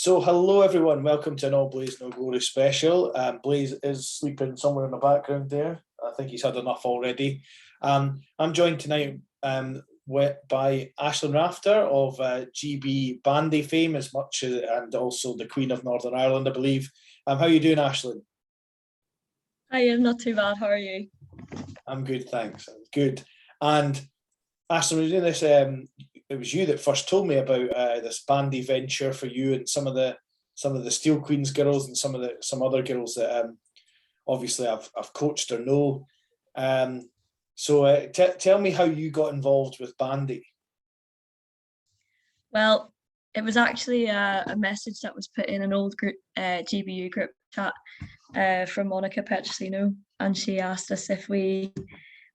So, hello everyone. Welcome to an All Blaze No Glory special. Blaze is sleeping somewhere in the background there. I think he's had enough already. I'm joined tonight by Aisling Rafter of GB Bandy fame, as much as, and also the Queen of Northern Ireland, I believe. How are you doing, Aisling? Hi, I'm not too bad. How are you? I'm good, thanks. I'm good. And Aisling, we're doing this. It was you that first told me about this bandy venture for you and some of the Steel Queens girls and some other girls that obviously I've coached or know. So tell me how you got involved with bandy. Well, it was actually a message that was put in an old group GBU group chat from Monica Petrosino, and she asked us if we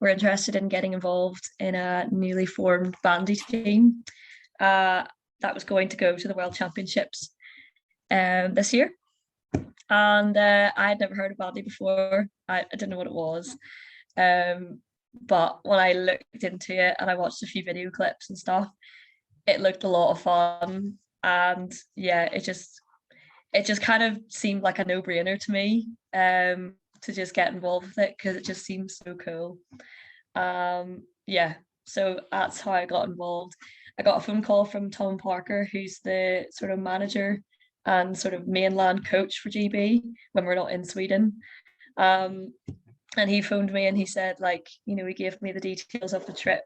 were interested in getting involved in a newly formed bandy team that was going to go to the World Championships this year. And I had never heard of bandy before. I didn't know what it was. But when I looked into it and I watched a few video clips and stuff, it looked a lot of fun. And yeah, it just kind of seemed like a no-brainer to me to just get involved with it because it just seems so cool. Yeah, so that's how I got involved. I got a phone call from Tom Parker, who's the sort of manager and sort of mainland coach for GB when we're not in Sweden. Um, and he phoned me and he said, like, he gave me the details of the trip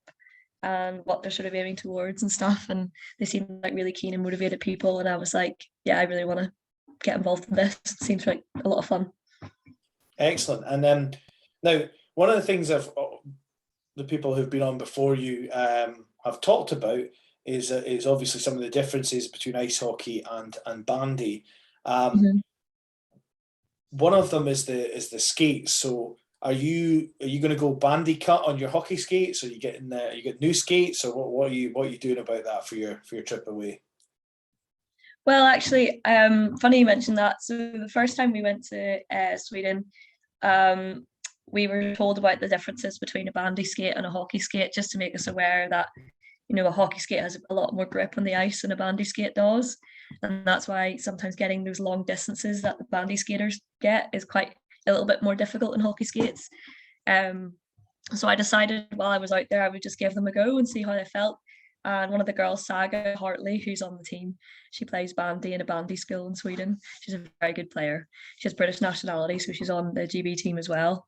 and what they're sort of aiming towards and stuff. And they seemed like really keen and motivated people. And I was like, yeah, I really want to get involved in this. It seems like a lot of fun. Excellent. And now, one of the things the people who've been on before you have talked about is obviously some of the differences between ice hockey and bandy. Mhm. One of them is the skates. So are you going to go bandy cut on your hockey skates? Or you get new skates, or what are you doing about that for your trip away? Well, actually, funny you mentioned that. So the first time we went to Sweden, um, we were told about the differences between a bandy skate and a hockey skate, just to make us aware that a hockey skate has a lot more grip on the ice than a bandy skate does, and that's why sometimes getting those long distances that the bandy skaters get is quite a little bit more difficult in hockey skates. Um, so I decided while I was out there, I would just give them a go and see how they felt. And one of the girls, Saga Hartley, who's on the team, she plays bandy in a bandy school in Sweden. She's a very good player. She has British nationality, so she's on the GB team as well.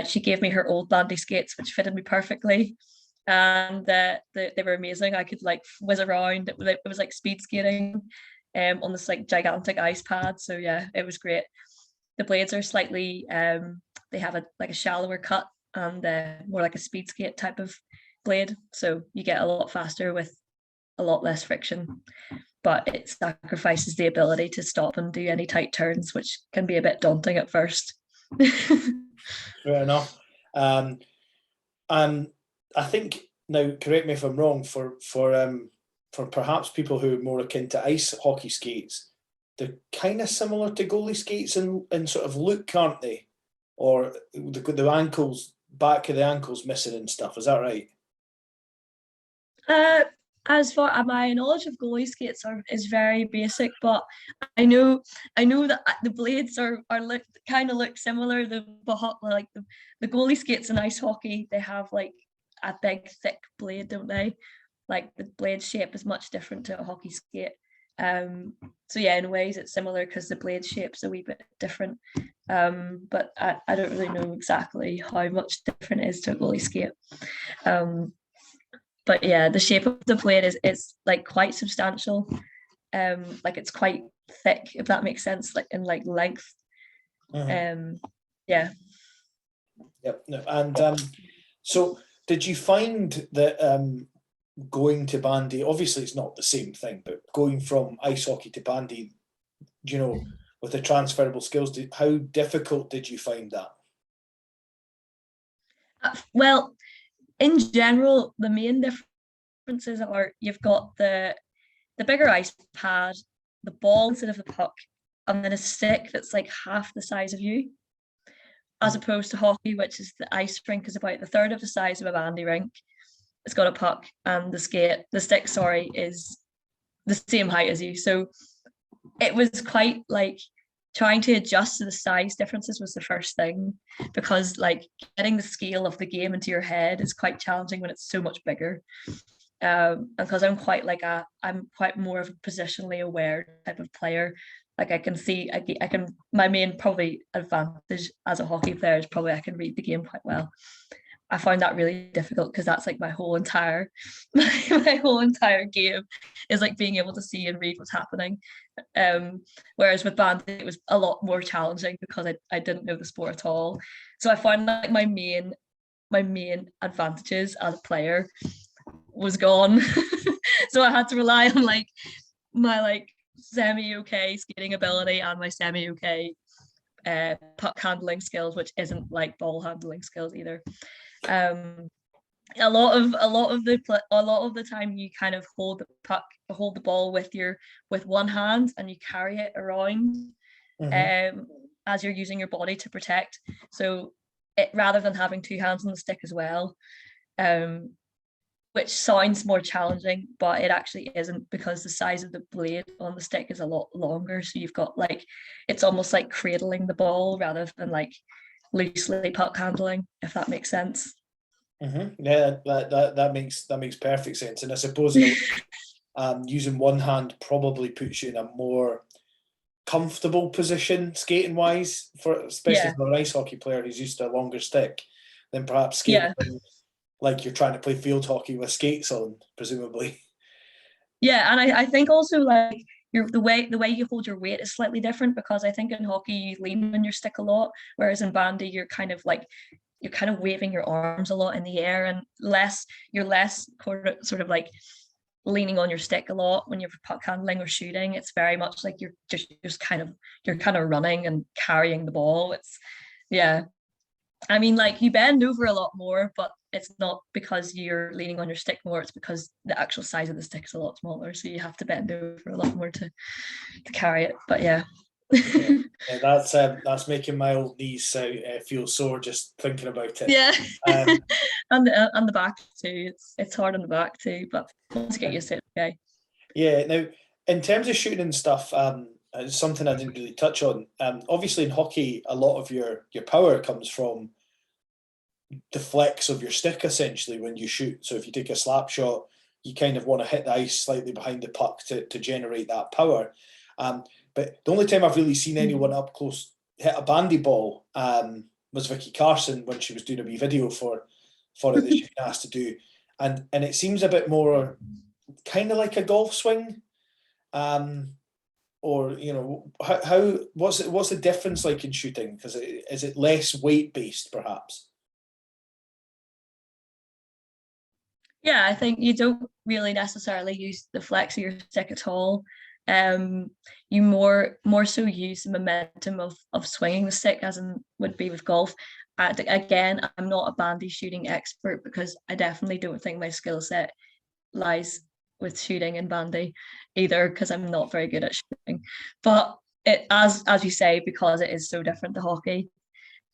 She gave me her old bandy skates, which fitted me perfectly. And they were amazing. I could like whiz around. It was like speed skating on this like gigantic ice pad. So yeah, it was great. The blades are slightly they have a shallower cut and more like a speed skate type of blade. So you get a lot faster with a lot less friction. But it sacrifices the ability to stop and do any tight turns, which can be a bit daunting at first. Fair enough. And I think now, correct me if I'm wrong, for perhaps people who are more akin to ice hockey skates, they're kind of similar to goalie skates in sort of look, aren't they? Or the ankles, back of the ankles missing and stuff. Is that right? Uh, as far as my knowledge of goalie skates is very basic, but I know I know that the blades are kind of look similar. The goalie skates in ice hockey, they have like a big thick blade, don't they? Like the blade shape is much different to a hockey skate. Um, so yeah, in ways it's similar because the blade shape's a wee bit different. But I don't really know exactly how much different it is to a goalie skate. Um, but yeah, the shape of the blade is like quite substantial. Like it's quite thick, if that makes sense, like in like length. Mhm. Um, yeah. Yep. No, and so did you find that going to bandy, obviously it's not the same thing, but going from ice hockey to bandy, with the transferable skills, how difficult did you find that? Well, in general, the main differences are you've got the bigger ice pad, the ball instead of the puck, and then a stick that's like half the size of you, as Mhm. opposed to hockey, which is the ice rink is about the third of the size of a bandy rink. It's got a puck and the stick, sorry, is the same height as you. So it was quite like trying to adjust to the size differences was the first thing, because like getting the scale of the game into your head is quite challenging when it's so much bigger. Because I'm quite more of a positionally aware type of player. Like I can see, I can, my main probably advantage as a hockey player is probably I can read the game quite well. I found that really difficult because that's like my whole entire my whole entire game is like being able to see and read what's happening. Whereas with Bandy it was a lot more challenging because I didn't know the sport at all. So I found like my main advantages as a player was gone. So I had to rely on like my like semi okay skating ability and my semi okay puck handling skills, which isn't like ball handling skills either. Um, a lot of the time you kind of hold the ball with one hand and you carry it around as you're using your body to protect. So it rather than having two hands on the stick as well, um, which sounds more challenging, but it actually isn't because the size of the blade on the stick is a lot longer. So you've got like, it's almost like cradling the ball rather than like loosely puck handling, if that makes sense. Yeah, that makes perfect sense. And I suppose using one hand probably puts you in a more comfortable position skating wise, for especially for an ice hockey player who's used to a longer stick, than perhaps skating like you're trying to play field hockey with skates on, presumably. Yeah, and I think also like the way you hold your weight is slightly different, because I think in hockey you lean on your stick a lot, whereas in bandy you're kind of waving your arms a lot in the air, and you're less sort of like leaning on your stick a lot when you're puck handling or shooting. It's very much like you're kind of running and carrying the ball. It's yeah. I mean, like you bend over a lot more, but it's not because you're leaning on your stick more. It's because the actual size of the stick is a lot smaller, so you have to bend over a lot more to carry it. But yeah. Yeah, that's making my old knees feel sore just thinking about it. Yeah, and the back too. It's hard on the back too, but once you get used to it, okay. Yeah. Now, in terms of shooting and stuff, it's something I didn't really touch on. Obviously, in hockey, a lot of your power comes from the flex of your stick, essentially, when you shoot. So if you take a slap shot, you kind of want to hit the ice slightly behind the puck to generate that power. But the only time I've really seen anyone up close hit a bandy ball was Vicky Carson when she was doing a wee video for it that she'd been asked to do, and it seems a bit more kind of like a golf swing. Or how what's the difference like in shooting? Because is it less weight based, perhaps? Yeah, I think you don't really necessarily use the flex of your stick at all. You more so use the momentum of swinging the stick, as in would be with golf. Again, I'm not a bandy shooting expert because I definitely don't think my skill set lies with shooting and bandy either, because I'm not very good at shooting. But it, as you say, because it is so different to hockey.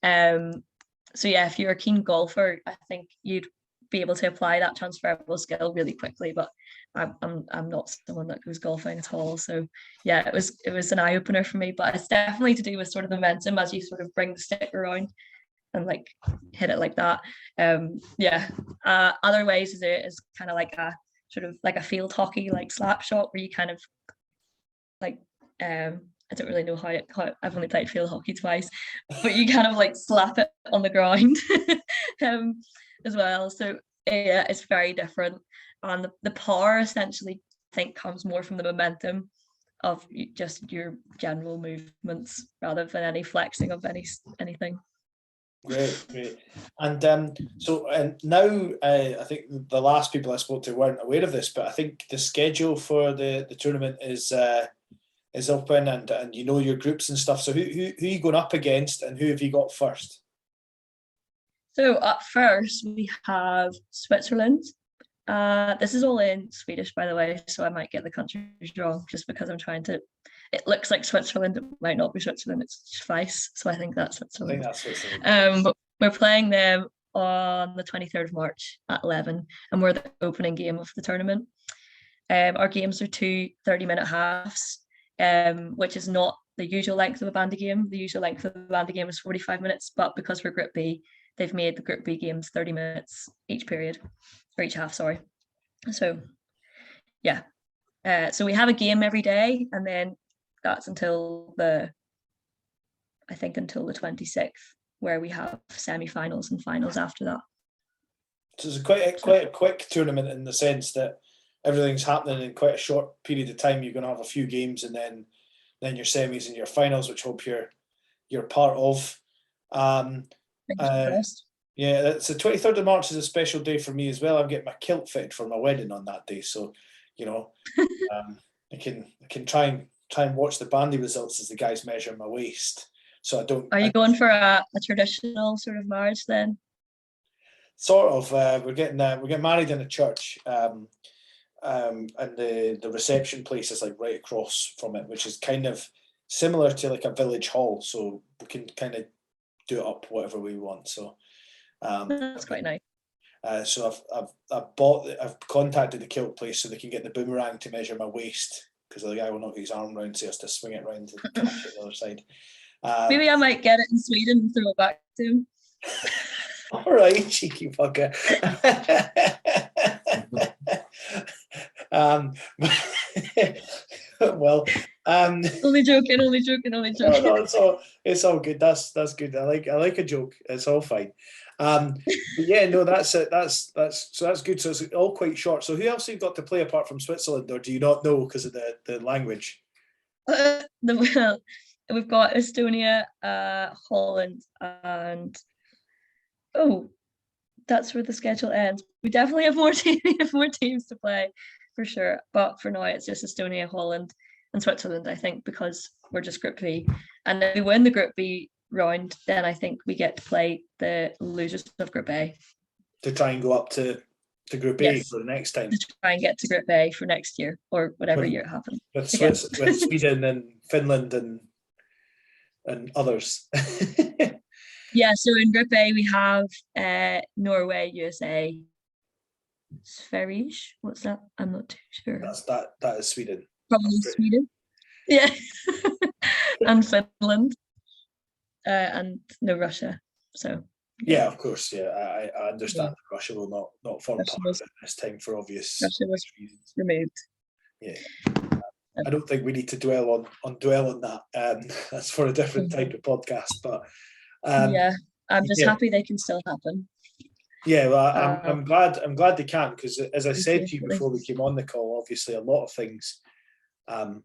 So yeah, if you're a keen golfer, I think you'd be able to apply that transferable skill really quickly. But I'm not someone that goes golfing at all. So yeah, it was an eye opener for me. But it's definitely to do with sort of the momentum as you sort of bring the stick around and like hit it like that. Yeah. Other ways to do it is kind of like a sort of like a field hockey like slap shot, where you kind of like I don't really know how I've only played field hockey twice, but you kind of like slap it on the ground as well. So yeah, it's very different. And the power essentially I think comes more from the momentum of just your general movements rather than any flexing of anything. Great, great. And now I think the last people I spoke to weren't aware of this, but I think the schedule for the tournament is open, and you know your groups and stuff. So who are you going up against, and who have you got first? So up first we have Switzerland. This is all in Swedish, by the way, so I might get the countries wrong just because I'm trying to. It looks like Switzerland. It might not be Switzerland. It's Schweiz, so I think that's Switzerland. I think that's Switzerland. But we're playing them on the 23rd of March at 11, and we're the opening game of the tournament. Our games are two 30-minute halves. which is not the usual length of a bandy game. The usual length of a bandy game is 45 minutes, but because we're Group B, they've made the Group B games 30 minutes each period, or each half, sorry. So, yeah. So we have a game every day, and then that's until the 26th, where we have semi-finals and finals after that. So it's quite a quick tournament in the sense that everything's happening in quite a short period of time. You're going to have a few games, and then your semis and your finals, which I hope you're part of. Yeah, it's the 23rd of March is a special day for me as well. I'm getting my kilt fitted for my wedding on that day, so I can try and watch the bandy results as the guys measure my waist. So I don't. Are you going for a traditional sort of marriage then? Sort of. We're getting married in a church, and the reception place is like right across from it, which is kind of similar to like a village hall. So we can kind of do it up whatever we want. So that's quite nice. So I've contacted the kilt place so they can get the boomerang to measure my waist, because the guy will not get his arm round, so he has to swing it round to catch it the other side. Maybe I might get it in Sweden and throw it back to him. All right, cheeky fucker. Well, only joking. No, it's all good. That's good. I like a joke. It's all fine. But yeah, no, that's it. That's good. So it's all quite short. So who else have you got to play apart from Switzerland, or do you not know because of the language? We've got Estonia, Holland, and that's where the schedule ends. We definitely have more teams to play for sure. But for now, it's just Estonia, Holland, and Switzerland, I think, because we're just Group B. And if we win the Group B round, then I think we get to play the losers of Group A. To try and go up to Group A for the next time. To try and get to Group A for next year, or whatever year it happens. With Sweden and Finland and others. Yeah, so in Group A we have Norway, USA, Sverige. What's that? I'm not too sure. That is Sweden. Probably Sweden. Yeah. And Finland. And no Russia. So yeah, of course. Yeah, I understand that Russia will not form part of it this time for obvious reasons. Removed. Yeah. I don't think we need to dwell on that. That's for a different type of podcast. But I'm just happy they can still happen. Yeah, well, I'm glad they can, because as I said to you before we came on the call, obviously a lot of things have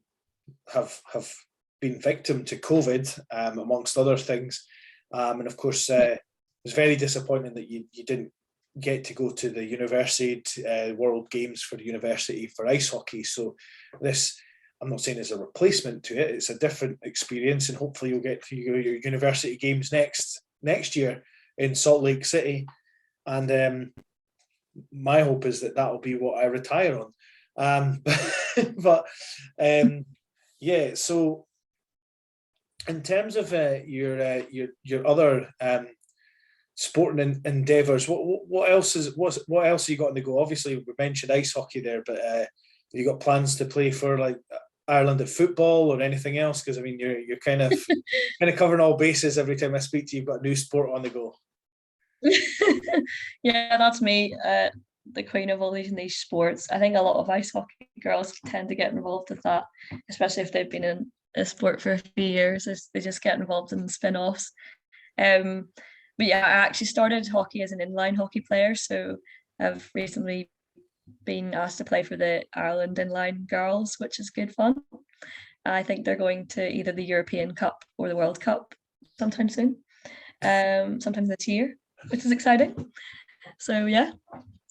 been victim to COVID, amongst other things, and of course it was very disappointing that you didn't get to go to the university World Games for the university for ice hockey. So this, I'm not saying is a replacement to it, it's a different experience, and hopefully you'll get to your university games next year in Salt Lake City, and my hope is that will be what I retire on. Yeah, so in terms of your other sporting endeavours, what else have you got on the go? Obviously we mentioned ice hockey there, but have you got plans to play for like Ireland at football or anything else? Because I mean you're kind of covering all bases every time I speak to you. You've got a new sport on the go. Yeah, that's me, the queen of all these niche sports. I think a lot of ice hockey girls tend to get involved with that, especially if they've been in a sport for a few years. They just get involved in the spin-offs. But yeah, I actually started hockey as an inline hockey player, so I've recently been asked to play for the Ireland inline girls, which is good fun. I think they're going to either the European Cup or the World Cup sometime soon, sometime this year, which is exciting. So yeah,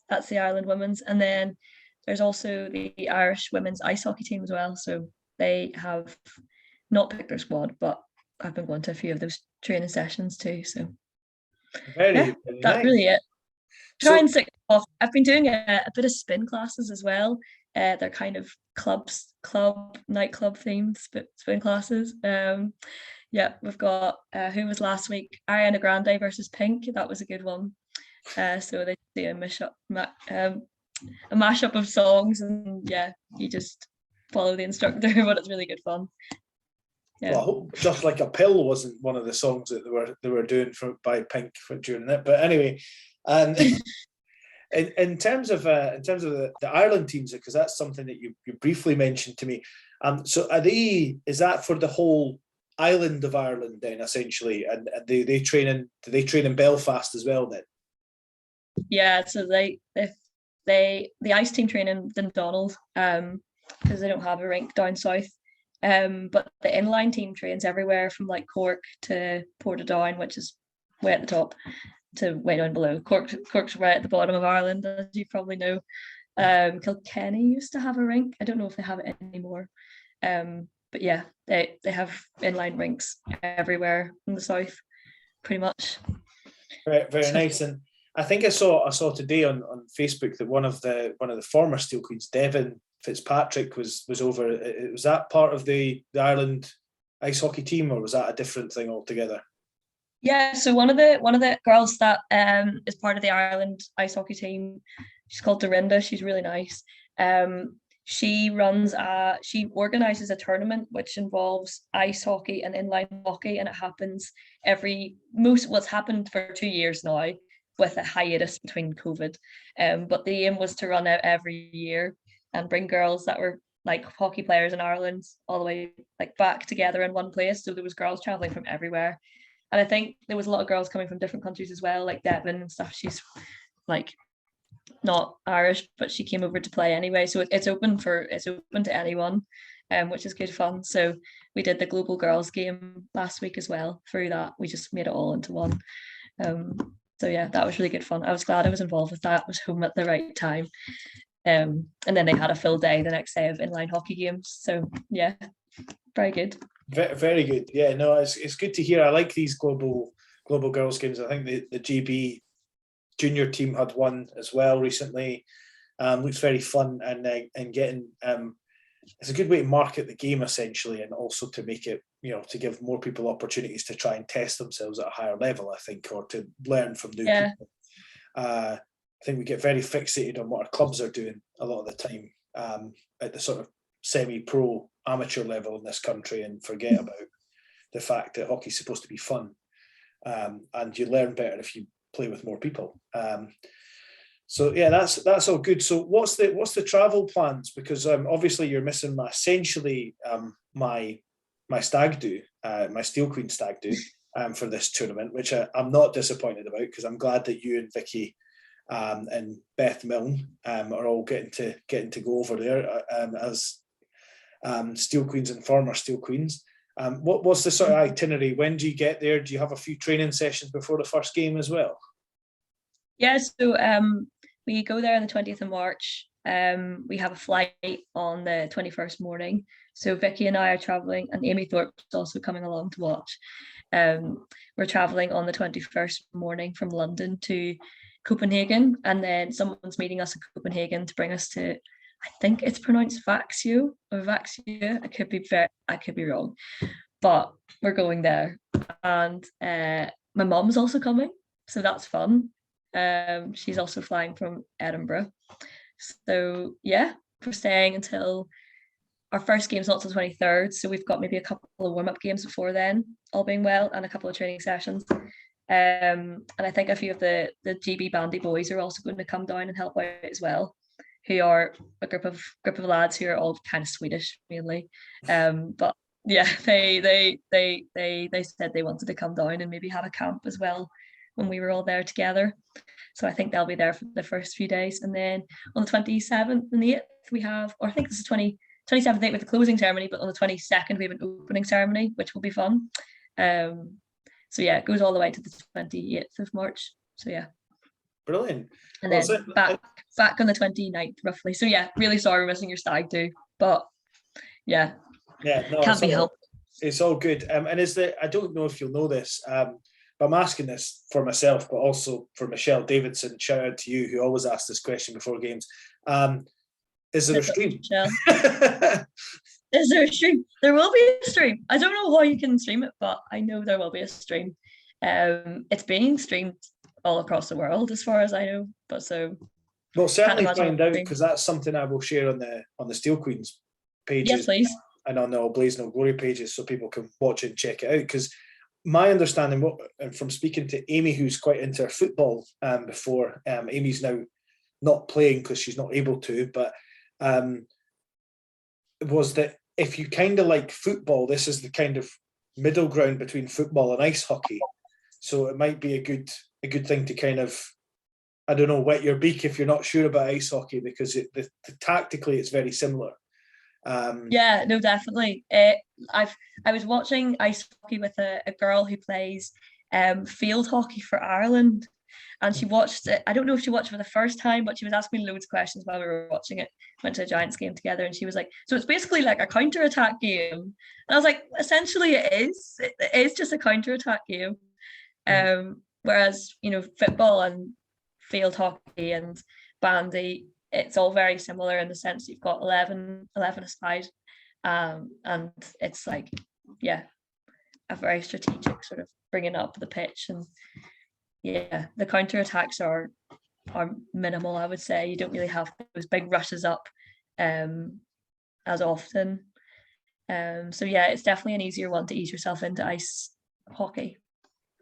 that's the Ireland women's. And then there's also the Irish women's ice hockey team as well. So they have not picked their squad, but I've been going to a few of those training sessions too. So very that's nice. really it. Try and stick off. I've been doing a bit of spin classes as well. They're kind of nightclub themed spin classes. Yeah, we've got who was last week? Ariana Grande versus Pink. That was a good one. So they do a mashup of songs, and yeah, you just follow the instructor, but it's really good fun. Yeah. Well, I hope Just Like a Pill wasn't one of the songs that they were doing by Pink during it. But anyway, and in terms of the Ireland teams, because that's something that you briefly mentioned to me. So is that for the whole island of Ireland then, essentially, and they train in Belfast as well then? Yeah, so the ice team train in Dundonald, because they don't have a rink down south. But the inline team trains everywhere from like Cork to Portadown, which is way at the top, to way down below. Cork's right at the bottom of Ireland, as you probably know. Kilkenny used to have a rink. I don't know if they have it anymore. But yeah, they have inline rinks everywhere in the south, pretty much. Very nice. And I think I saw today on Facebook that one of the former Steel Queens, Declan Fitzpatrick, was over. Was that part of the Ireland ice hockey team, or was that a different thing altogether? Yeah, so one of the girls that is part of the Ireland ice hockey team, she's called Dorinda. She's really nice. She organises a tournament which involves ice hockey and inline hockey, and it happens what's happened for 2 years now, with a hiatus between COVID. But the aim was to run it every year and bring girls that were like hockey players in Ireland all the way like back together in one place. So there was girls traveling from everywhere. And I think there was a lot of girls coming from different countries as well, like Devon and stuff. She's like not Irish, but she came over to play anyway. So it's open to anyone, which is good fun. So we did the Global Girls game last week as well. Through that, we just made it all into one. So yeah, that was really good fun. I was glad I was involved with that. I was home at the right time. And then they had a full day the next day of inline hockey games. So yeah, very good. Very good. Yeah, no, it's good to hear. I like these global girls games. I think the GB junior team had one as well recently. Looks very fun, and getting it's a good way to market the game essentially, and also to make it, to give more people opportunities to try and test themselves at a higher level, I think, or to learn from new people. I think we get very fixated on what our clubs are doing a lot of the time at the sort of semi-pro amateur level in this country, and forget about the fact that hockey's supposed to be fun, and you learn better if you play with more people. So yeah, that's all good. So what's the travel plans? Because obviously you're missing my stag do, my Steel Queen stag do for this tournament, which I'm not disappointed about, because I'm glad that you and Vicky and Beth Milne are all getting to go over there as Steel Queens and former Steel Queens. What's the sort of itinerary? When do you get there? Do you have a few training sessions before the first game as well? Yeah, so we go there on the 20th of March. We have a flight on the 21st morning. So Vicky and I are traveling, and Amy Thorpe's also coming along to watch. We're traveling on the 21st morning from London to Copenhagen, and then someone's meeting us in Copenhagen to bring us to, I think it's pronounced Vaxio or Vaxio. I could be wrong, but we're going there. And my mom's also coming, so that's fun. She's also flying from Edinburgh. So yeah, we're staying until our first game's not till 23rd. So we've got maybe a couple of warm-up games before then, all being well, and a couple of training sessions. And I think a few of the GB Bandy boys are also going to come down and help out as well, who are a group of lads who are all kind of Swedish mainly. But yeah, they said they wanted to come down and maybe have a camp as well when we were all there together. So I think they'll be there for the first few days. And then on the 27th and the 8th, we have, or I think this is 27th and 8th with the closing ceremony, but on the 22nd, we have an opening ceremony, which will be fun. So yeah, it goes all the way to the 28th of March. So yeah. Brilliant. And then back on the 29th, roughly. So yeah, really sorry we're missing your stag do, but yeah. Yeah, no, can't be helped. It's all good. And I don't know if you'll know this, but I'm asking this for myself, but also for Michelle Davidson. Shout out to you, who always asks this question before games. Is there a stream? Is there a stream? There will be a stream. I don't know how you can stream it, but I know there will be a stream. It's being streamed all across the world, as far as I know. But so we'll certainly find out, because that's something I will share on the Steel Queens pages Yes, please. and on the All Blaze No Glory pages so people can watch and check it out. Because my understanding, and from speaking to Amy, who's quite into football before, Amy's now not playing because she's not able to, but was that if you kind of like football, this is the kind of middle ground between football and ice hockey. So it might be a good thing to kind of, I don't know, wet your beak if you're not sure about ice hockey, because tactically it's very similar. Yeah, no, definitely. I was watching ice hockey with a girl who plays field hockey for Ireland, and she watched it. I don't know if she watched it for the first time, but she was asking me loads of questions while we were watching it. Went to a Giants game together, and she was like, "So it's basically like a counter-attack game." And I was like, "Essentially, it is. It is just a counter-attack game." Whereas football and field hockey and bandy, it's all very similar in the sense you've got 11 aside, and it's like, yeah, a very strategic sort of bringing up the pitch. And yeah, the counter attacks are minimal, I would say. You don't really have those big rushes up as often, so yeah, it's definitely an easier one to ease yourself into ice hockey.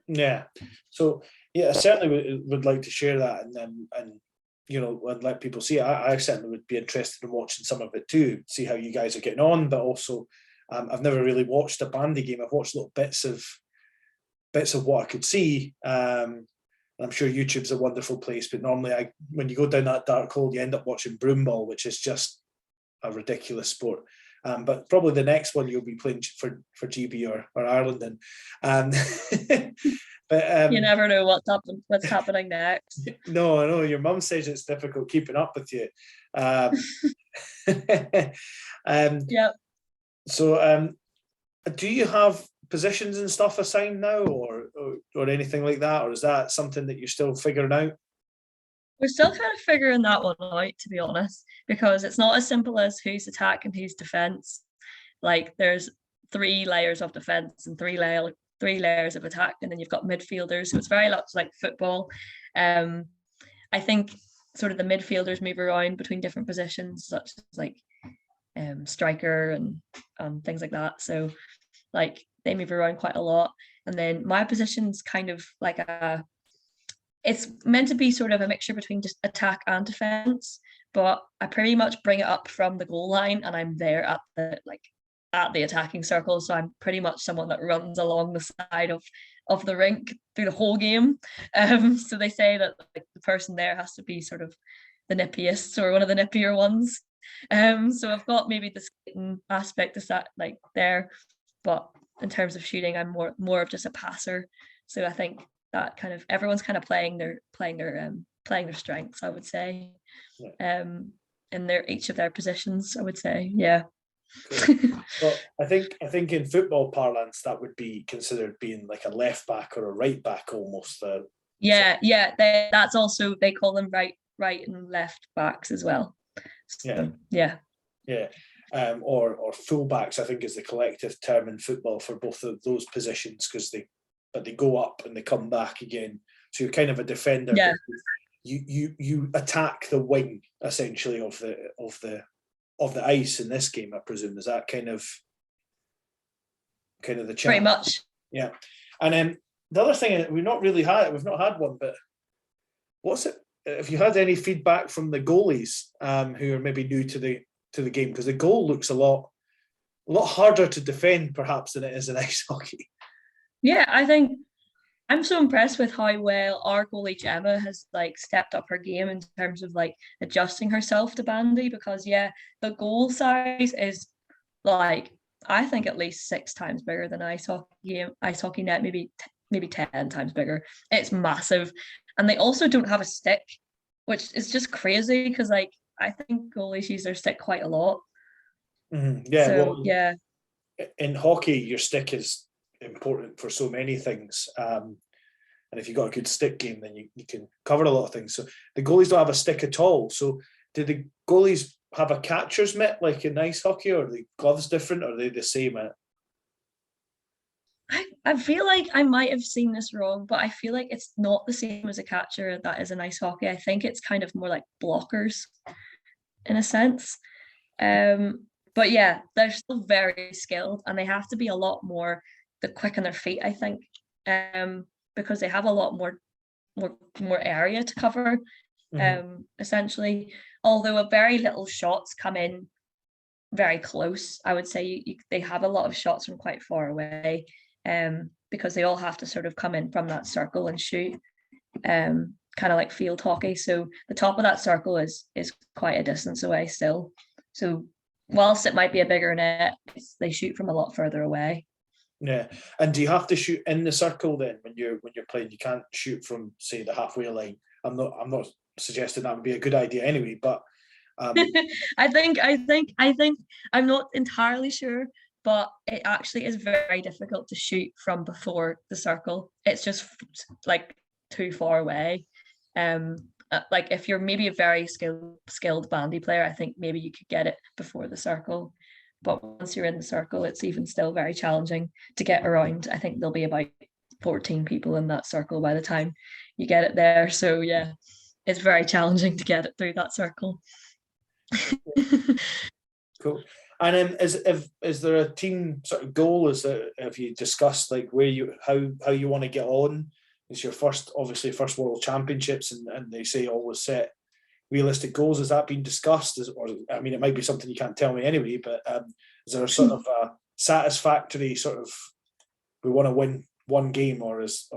Yeah, so yeah, I certainly would like to share that and and let people see it. I certainly would be interested in watching some of it too, see how you guys are getting on. But also, I've never really watched a bandy game. I've watched little bits of what I could see. I'm sure YouTube's a wonderful place, but normally when you go down that dark hole, you end up watching broomball, which is just a ridiculous sport. But probably the next one you'll be playing for GB or Ireland in. But you never know what's happening next. No, your mum says it's difficult keeping up with you. Yeah. So, do you have positions and stuff assigned now, or anything like that, or is that something that you're still figuring out? We're still kind of figuring that one out, to be honest, because it's not as simple as who's attack and who's defense. Like there's 3 layers of defense and 3 layers of attack, and then you've got midfielders. So it's very much like football. I think sort of the midfielders move around between different positions, such as like striker and things like that. So like they move around quite a lot. And then my position's kind of like it's meant to be sort of a mixture between just attack and defense, but I pretty much bring it up from the goal line and I'm there at the attacking circle. So I'm pretty much someone that runs along the side of the rink through the whole game. So they say that like the person there has to be sort of the nippiest or one of the nippier ones. So I've got maybe the skating aspect is that like there, but in terms of shooting, I'm more of just a passer. So I think that kind of everyone's kind of playing their strengths, I would say, in each of their positions, I would say. Yeah. Cool. Well, I think in football parlance that would be considered being like a left back or a right back almost. Yeah. That's also, they call them right and left backs as well. So, yeah. Or full backs, I think, is the collective term in football for both of those positions, because they go up and they come back again. So you're kind of a defender. Yeah. You attack the wing essentially of the ice in this game, I presume. Is that kind of the chat? Pretty much. Yeah. And the other thing we've not had one, but what's it? Have you had any feedback from the goalies who are maybe new to the game? Because the goal looks a lot harder to defend perhaps than it is in ice hockey. Yeah, I think I'm so impressed with how well our goalie Gemma has like stepped up her game in terms of like adjusting herself to bandy, because yeah, the goal size is like I think at least 6 times bigger than ice hockey net, maybe 10 times bigger. It's massive. And they also don't have a stick, which is just crazy because like I think goalies use their stick quite a lot. Mm-hmm. Yeah. So, well, yeah. In hockey, your stick is important for so many things. And if you've got a good stick game, then you can cover a lot of things. So the goalies don't have a stick at all. So do the goalies have a catcher's mitt like in ice hockey, or are the gloves different, or are they the same? I feel like I might have seen this wrong, but I feel like it's not the same as a catcher that is in ice hockey. I think it's kind of more like blockers in a sense. But yeah, they're still very skilled, and they have to be a lot more quick on their feet, I think, because they have a lot more area to cover, essentially. Although a very little shots come in very close, I would say they have a lot of shots from quite far away, because they all have to sort of come in from that circle and shoot, kind of like field hockey. So the top of that circle is quite a distance away still. So whilst it might be a bigger net, they shoot from a lot further away. Yeah, and do you have to shoot in the circle then when you're playing? You can't shoot from, say, the halfway line. I'm not suggesting that would be a good idea anyway, but I think I'm not entirely sure, but it actually is very difficult to shoot from before the circle. It's just like too far away. Like if you're maybe a very skilled bandy player, I think maybe you could get it before the circle. But once you're in the circle, it's even still very challenging to get around. I think there'll be about 14 people in that circle by the time you get it there. So yeah, it's very challenging to get it through that circle. Cool. And is there a team sort of goal? Have you discussed like where how you want to get on? It's your first World Championships, and they say always set realistic goals. Has that been discussed? Or I mean, it might be something you can't tell me anyway. But is there a sort of a satisfactory sort of we want to win one game, or does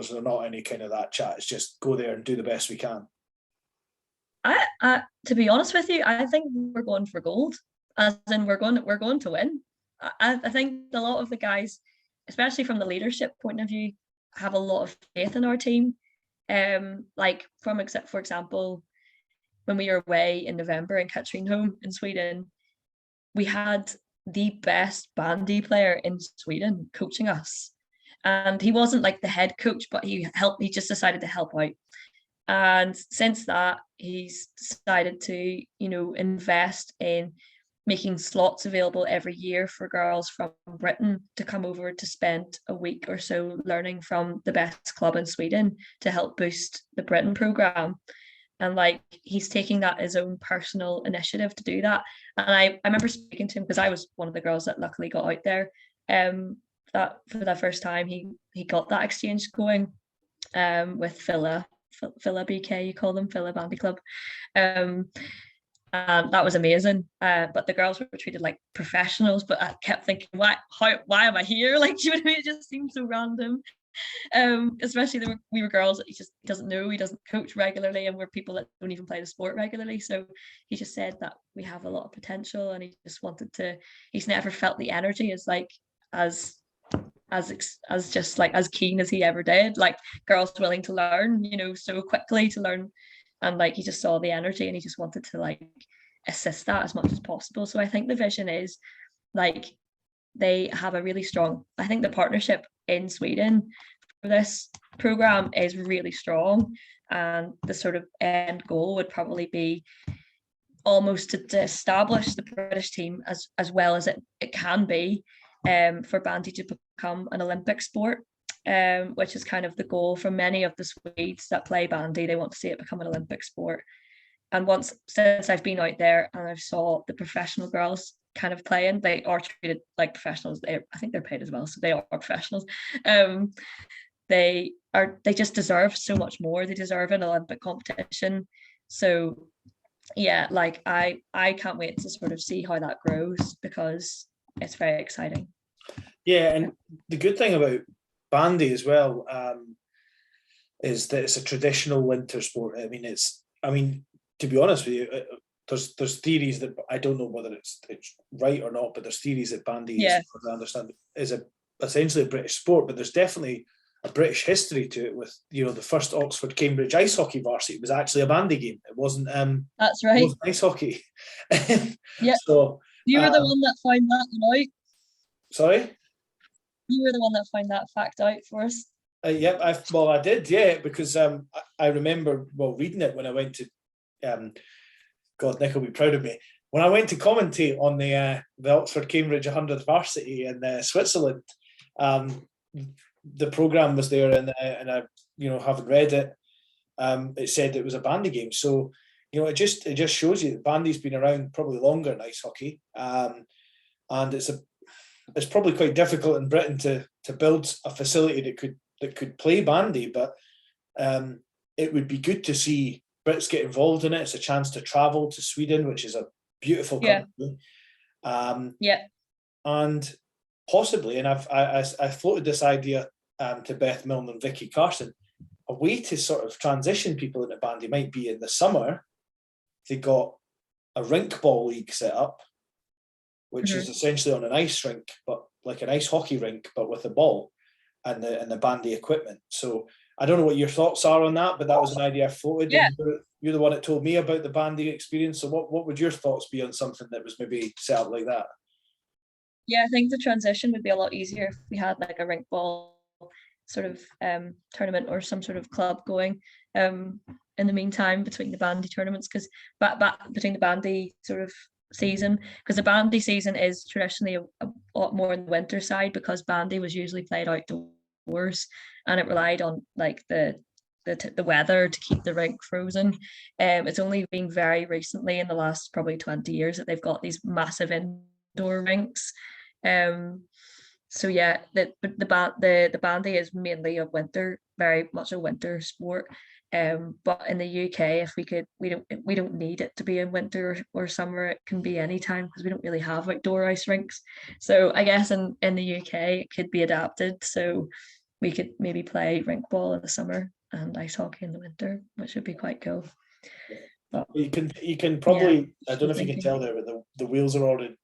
there not any kind of that chat? It's just go there and do the best we can. To be honest with you, I think we're going for gold, as in we're going to win. I think a lot of the guys, especially from the leadership point of view, have a lot of faith in our team. Like for example, when we were away in November in Katrineholm in Sweden, we had the best bandy player in Sweden coaching us, and he wasn't like the head coach, but he just decided to help out. And since that, he's decided to, invest in making slots available every year for girls from Britain to come over to spend a week or so learning from the best club in Sweden to help boost the Britain program. And like he's taking that as own personal initiative to do that. And I remember speaking to him because I was one of the girls that luckily got out there. That for the first time he got that exchange going with Phila BK, you call them, Phila Bandy Club. And that was amazing. But the girls were treated like professionals, but I kept thinking, why am I here? Like, you know what I mean? It just seemed so random. Especially we were girls that he doesn't know, he doesn't coach regularly, and we're people that don't even play the sport regularly. So he just said that we have a lot of potential, and he just wanted to. He's never felt the energy as just like as keen as he ever did. Like girls willing to learn, so quickly to learn, and like he just saw the energy, and he just wanted to like assist that as much as possible. So I think the vision is like they have a really strong. I think the partnership in Sweden for this program is really strong, and the sort of end goal would probably be almost to establish the British team as well as it can be, for bandy to become an Olympic sport, which is kind of the goal for many of the Swedes that play bandy. They want to see it become an Olympic sport. And since I've been out there and I've saw the professional girls kind of playing, they are treated like professionals. I think they're paid as well, so they are professionals. They just deserve so much more. They deserve an Olympic competition. So yeah, like I can't wait to sort of see how that grows, because it's very exciting. Yeah, and the good thing about bandy as well is that it's a traditional winter sport. I mean, to be honest with you, there's theories that I don't know whether it's right or not, but there's theories that bandy is, as I understand, is essentially a British sport, but there's definitely a British history to it. With the first Oxford Cambridge ice hockey varsity was actually a bandy game. It wasn't. That's right. It wasn't ice hocky. Yeah. So you were the one that found that one out. Sorry. You were the one that found that fact out for us. Yep. I did. Yeah, because I remember reading it when I went to. God, Nick will be proud of me. When I went to commentate on the Oxford Cambridge 100 varsity in Switzerland, the program was there, and I having read it, it said it was a bandy game. So it just shows you that Bandy's been around probably longer than ice hockey, and it's probably quite difficult in Britain to build a facility that could play bandy, but it would be good to see Brits get involved in it. It's a chance to travel to Sweden, which is a beautiful country. And possibly, and I floated this idea to Beth Milne and Vicky Carson, a way to sort of transition people into bandy might be in the summer. They got a rink ball league set up, which is essentially on an ice rink, but like an ice hockey rink, but with a ball and the bandy equipment. So I don't know what your thoughts are on that, but that was an idea I floated. Yeah. You're the one that told me about the bandy experience. So what would your thoughts be on something that was maybe set up like that? Yeah, I think the transition would be a lot easier if we had like a rink ball sort of tournament or some sort of club going in the meantime between the bandy tournaments, because back between the bandy sort of season, because the bandy season is traditionally a lot more in the winter side, because bandy was usually played outdoors and it relied on like the weather to keep the rink frozen. It's only been very recently in the last probably 20 years that they've got these massive indoor rinks. So yeah, the bandy is mainly very much a winter sport. But in the UK, if we don't need it to be in winter or summer. It can be any time because we don't really have outdoor ice rinks. So I guess in the UK it could be adapted. So we could maybe play rink ball in the summer and ice hockey in the winter, which would be quite cool. But you can probably, I don't know if you can tell there, but the wheels are already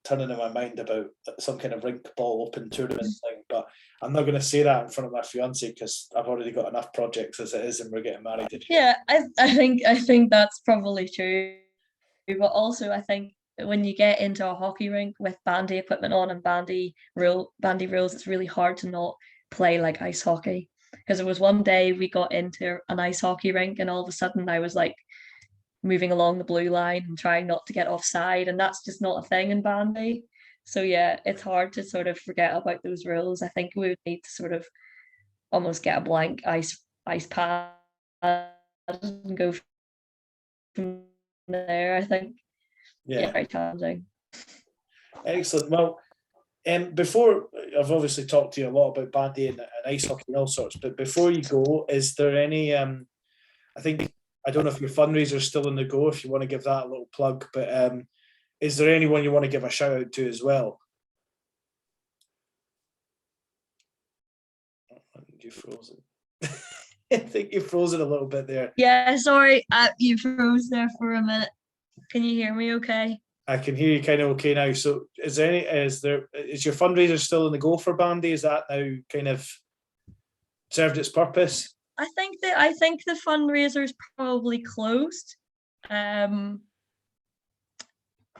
turning in my mind about some kind of rink ball open tournament thing, but I'm not going to say that in front of my fiance because I've already got enough projects as it is, and we're getting married. Yeah, I think that's probably true, but also I think when you get into a hockey rink with bandy equipment on and bandy rules, it's really hard to not play like ice hockey. Because it was one day we got into an ice hockey rink and all of a sudden I was like moving along the blue line and trying not to get offside, and that's just not a thing in bandy. So yeah, it's hard to sort of forget about those rules. I think we would need to sort of almost get a blank ice pad and go from there. I think very challenging. Excellent. Well, before, I've obviously talked to you a lot about bandy and ice hockey and all sorts, but before you go, is there any I don't know if your fundraiser is still in the go, if you want to give that a little plug, but is there anyone you want to give a shout out to as well? You frozen. I think you frozen a little bit there. Yeah, sorry, you froze there for a minute. Can you hear me okay? I can hear you kind of okay now. So is your fundraiser still in the go for Bandy? Is that now kind of served its purpose? I think the fundraiser is probably closed. I'm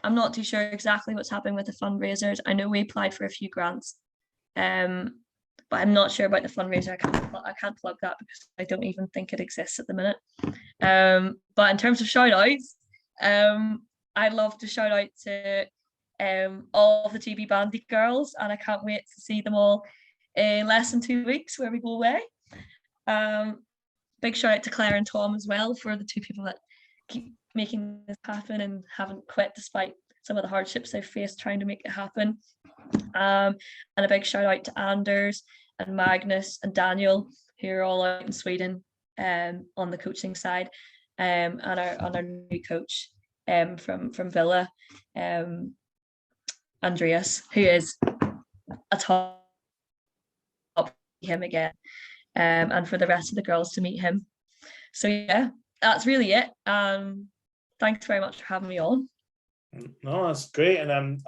not too sure exactly what's happening with the fundraisers. I know we applied for a few grants, but I'm not sure about the fundraiser. I can't plug that because I don't even think it exists at the minute. But in terms of shout outs, I'd love to shout out to all of the GB Bandy girls, and I can't wait to see them all in less than 2 weeks where we go away. Big shout out to Claire and Tom as well for the two people that keep making this happen and haven't quit despite some of the hardships they've faced trying to make it happen. And a big shout out to Anders and Magnus and Daniel, who are all out in Sweden on the coaching side, and our new coach from Villa, Andreas, who is a top him again, and for the rest of the girls to meet him. So yeah, that's really it. Thanks very much for having me on. No, that's great. And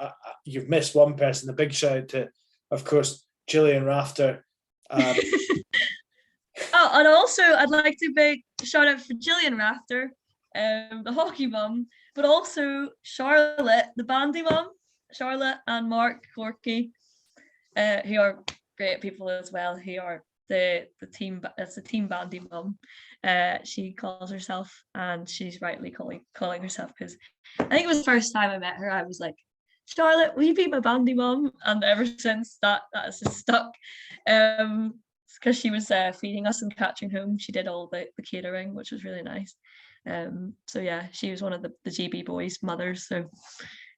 you've missed one person. A big shout out to, of course, Aisling Rafter. Oh, and also I'd like to big shout out for Declan Rafter, the hockey mum, but also Charlotte, the bandy mum, Charlotte and Mark Corky, who are great people as well, who are the team. It's the team bandy mum. She calls herself, and she's rightly calling herself, because I think it was the first time I met her, I was like, Charlotte, will you be my bandy mum? And ever since that has just stuck. Because she was feeding us and catching home. She did all the catering, which was really nice. So yeah, she was one of the GB boys' mothers. So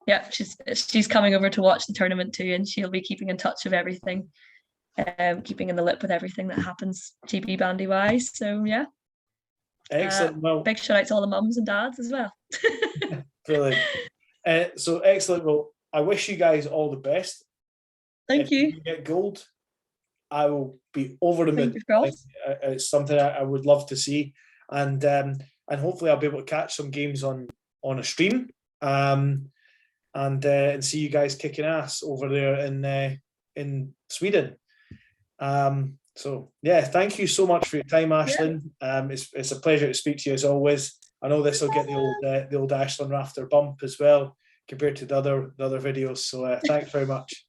yeah, she's coming over to watch the tournament too, and she'll be keeping in touch with everything, keeping in the lip with everything that happens GB bandy wise. So yeah, Excellent. Well, big shout out to all the mums and dads as well. brilliant. So excellent. Well, I wish you guys all the best. Thank If you. you get gold, I will be over the moon. Fingers crossed. It's something I would love to see, and hopefully I'll be able to catch some games on a stream, and see you guys kicking ass over there in Sweden. So yeah, thank you so much for your time, Aisling. Yeah. It's a pleasure to speak to you as always. I know this will get the old Aisling Rafter bump as well compared to the other videos. So thanks very much.